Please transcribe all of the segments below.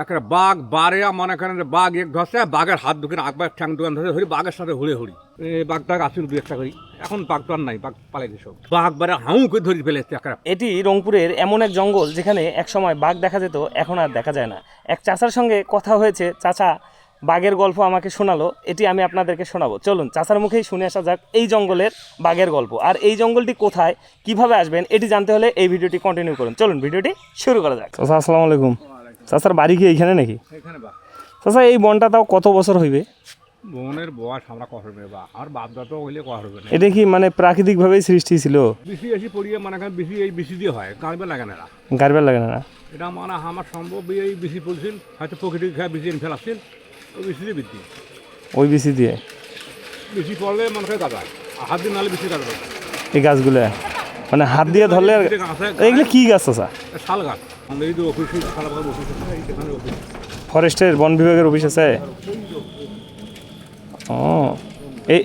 একটা বাঘ বারে মনে করেন যে বাঘ এক ধরছে, বাঘের হাত দোকান আকবার ঠ্যাং দোকান ধরে ধরি, বাঘের সাথে হুড়ে হুড়ি বাঘটা আসছিল দু একটা করি। এখন বাঘ তো আর নাই, বাঘ পালাই সব। বাঘ বারে হাউ করে ধরে ফেলেছে একটা। এটি রংপুরের এমন এক জঙ্গল যেখানে এক সময় বাঘ দেখা যেত, এখন আর দেখা যায় না। এক চাচার সঙ্গে কথা হয়েছে, চাচা বাঘের গল্প আমাকে শোনালো, এটি আমি আপনাদেরকে শোনাবো। চলুন চাচার মুখেই শুনে আসা যাক এই জঙ্গলের বাঘের গল্প। আর এই জঙ্গলটি কোথায়, কিভাবে আসবেন, এটি জানতে হলে এই ভিডিওটি কন্টিনিউ করুন। চলুন ভিডিওটি শুরু করা যাক। চাচা আসসালামু আলাইকুম। চাচার বাড়ি কি এইখানে নাকি? এখানে বাঘ চাচা এই বনটা তাও কত বছর হইবে? বনের বয়স আমরা কষবে বা আর বাপ দাদা হইলে কষবে না। এটা কি মানে প্রাকৃতিকভাবেই সৃষ্টি ছিল? বেশি এসে পড়িয়ে মানে বেশি এই বেশি দিয়ে হয়, গাড়বে লাগে না। গাড়বেল লাগে না? এটা মানে আমার সম্ভব এই বেশি পড়ছিল, হয়তো প্রকৃতিক খেয়ে বেশি এনে ফেলাচ্ছিল, ওই বেশি দিয়ে বৃদ্ধি। ওই বিচি দিয়ে বেশি পড়লে মানুষের গাদা, হাত দিয়ে নাহলে বেশি গাদা দেয়। এই গাছগুলো মানে হাত দিয়ে ধরলে এগুলো কি গাছ চাচা? শাল গাছ। আমাদের এই যে অফিস, শাল গাছ অফিস আছে, এখানে অফিস। ফরেস্টের বন বিভাগের অফিস আছে? ও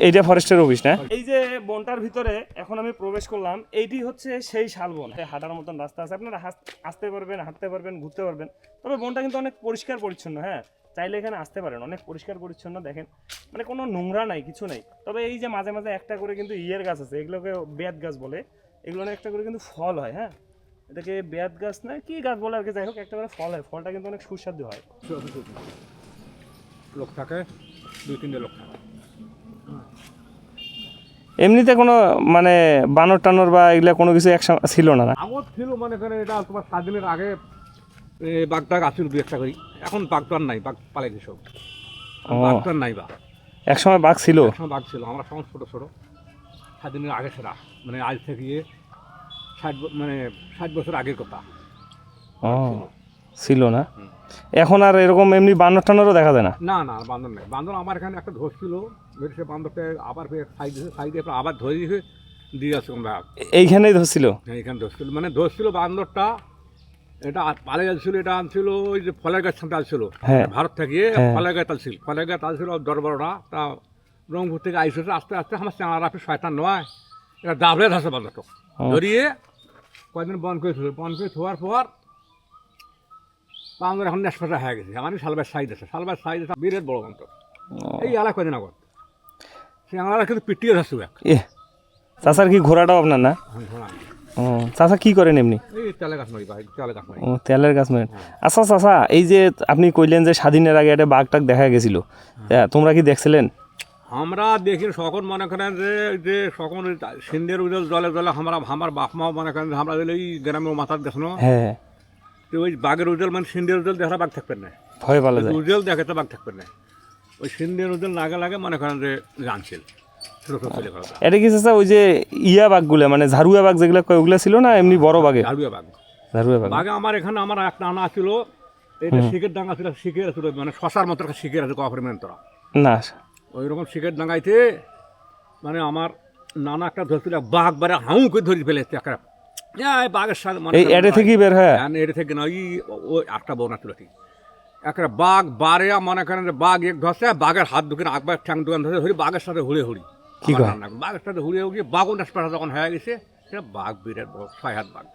এইটা ফরেস্টের অফিস না? এই যে বনটার ভিতরে এখন আমি প্রবেশ করলাম, এইটি হচ্ছে সেই শালবন। হাঁটার মতন রাস্তা আছে, আপনারা আসতে পারবেন, হাঁটতে পারবেন, ঘুরতে পারবেন। তবে বনটা কিন্তু অনেক পরিষ্কার পরিচ্ছন্ন। হ্যাঁ, চাইলে এখানে আসতে পারেন, অনেক পরিষ্কার পরিচ্ছন্ন। দেখেন মানে কোনো নোংরা নাই, কিছু নেই। তবে এই যে মাঝে মাঝে একটা করে কিন্তু ইয়ের গাছ আছে, এগুলোকে বেত গাছ বলে। এগুলো একটা করে কিন্তু ফল হয়। হ্যাঁ, এটাকে বেত গাছ না কি গাছ বলে আর কি, যাই হোক একটা করে ফল হয়। ফলটা কিন্তু অনেক সুস্বাদু হয়। লোক থাকে, 2-3 লোক থাকে। এমনিতে কোনো মানে বানর টানর বা এগুলা কোনো কিছু একসঙ্গে ছিল না? আগত ছিল মনে করেন, এটা তোমার 7 দিনের আগে বাঘটা আসছিল 2-1টা করি। এখন বাঘ তো আর নাই, বাঘ পালাই সব। বাঘ তো আর নাই। বা একসময় বাঘ ছিল? একসময় বাঘ ছিল, আমরা সব ছোটো ছোটো। 7 দিনের আগে সেরা, মানে আজ থেকে 60 বছর আগের কথা। ও ছিল না? এখন আর এরকম এমনি বানর টানরও দেখা যায় না? না না, বান্দর নেই। বান্দর আমার এখানে একটা ধরছিল, সে বান্দরটা আবার সাইডে আবার ধরে দিয়ে আসছে আমরা। এইখানেই ধরছিল? হ্যাঁ, এখানে ধরছিল, মানে ধরছিল বান্দরটা। এটা পালে যাচ্ছিল, এটা আনছিল ওই যে ফলের গাছ সামনে আসছিল ভারত থেকে। ফলের গাছ আনছিল, ফলের গাছ আনছিল 10-12টা। তা রংপুর থেকে আইসেছে আস্তে আস্তে। আমার চাঙার আপনি শয়তান নয়, এটা দাবড়ে ধরছে বান্দরটা। ধরিয়ে কয়েকদিন বন করে থুল, বন করে থোয়ার পর বান্দর এখন নেশপাশা হয়ে গেছে। আমার শালবার সাইড আছে, শালবার সাইড আছে, বিরাট বড় বান্দর। এই এলাকা কদিন আগত সে আমরা কিন্তু পিটিয়ে ধরছে। চাচার কি ঘোড়াটাও আপনার না? ও চাচা কি করেন এমনি? এই তেলের গাছ মারি ভাই, তেলের গাছ মারি। ও তেলের গাছ মারেন। আচ্ছা চাচা, এই যে আপনি কইলেন যে স্বাধীনের আগে একটা বাঘ টাক দেখা গেছিল, তোমরা কি দেখছিলেন? আমরা দেখি সকল মনে করেন যে সকল সিন্ধের উজল জলে জলে আমার বাপ মাও মনে করেন যে আমরা এই গ্রামের মাথার দেখানো। হ্যাঁ, তো ওই বাঘের উজল মানে সিন্ধের উজল দেখা বাঘ থাকবেন না, ভয় ভালো যায়। উজল দেখে তো বাঘ থাকবেন না। ওই সিন্ধের উজল লাগে লাগে মনে করেন যে জানছিল। এটা কি চাচা ওই যে ইয়া বাঘগুলো মানে ঝাড়ুয়া বাঘ যেগুলো ওগুলো ছিল না এমনি বড় বাঘে? ঝাড়ুয়া বাঘ। ঝাড়ুয়া বাঘ বাঘে আমার এখানে আমার একটা আনা ছিল, এটা শিখের ডাঙ্গা ছিল, শিখের ছিল মানে শশার মতো একটা শিখের আছে কখনো মেন তোরা না। ওই রকম শিখের ডাঙ্গাইতে মানে আমার নানা একটা ধরছিল, বাঘ বারে হাউ করে ধরে ফেলেছে একটা। বাঘের সাথে এই এড়ে থেকেই বের হয়? এড়ে থেকে না, ওই একটা বৌনা ছিল ঠিক একটা বাঘ বারে মনে করেন যে বাঘ এক ধরছে, বাঘের হাত দোকান আকবার ঠ্যাং দোকান ধরে ধরি, বাঘের সাথে হুড়ে হুড়ি। কি করে? বাঘের সাথে হুড়ে হুড়ি বাঘ নেশপাশা যখন হয়ে গেছে, সেটা বাঘ বিরাট বড় 6 হাত বাঘ।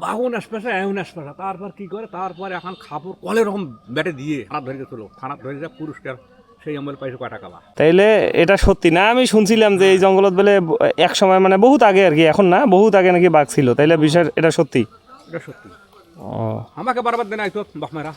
বাঘ নেশপাশা নেশপাশা। তারপর কি করে, তারপর এখন খাপড় কলে রকম ব্যাটে দিয়ে থানা ধরে গেছিল, থানা ধরে যা পুরস্কার সেই আমল পাইছে কয় টাকা। তাইলে এটা সত্যি না? আমি শুনছিলাম যে এই জঙ্গলত বলে এক সময় মানে বহুত আগে আর কি, এখন না বহুত আগে নাকি বাঘ ছিল। তাইলে বিষয় এটা সত্যি? এটা সত্যি। ও আমাকে বারবার দেন আইতো বাপমারা।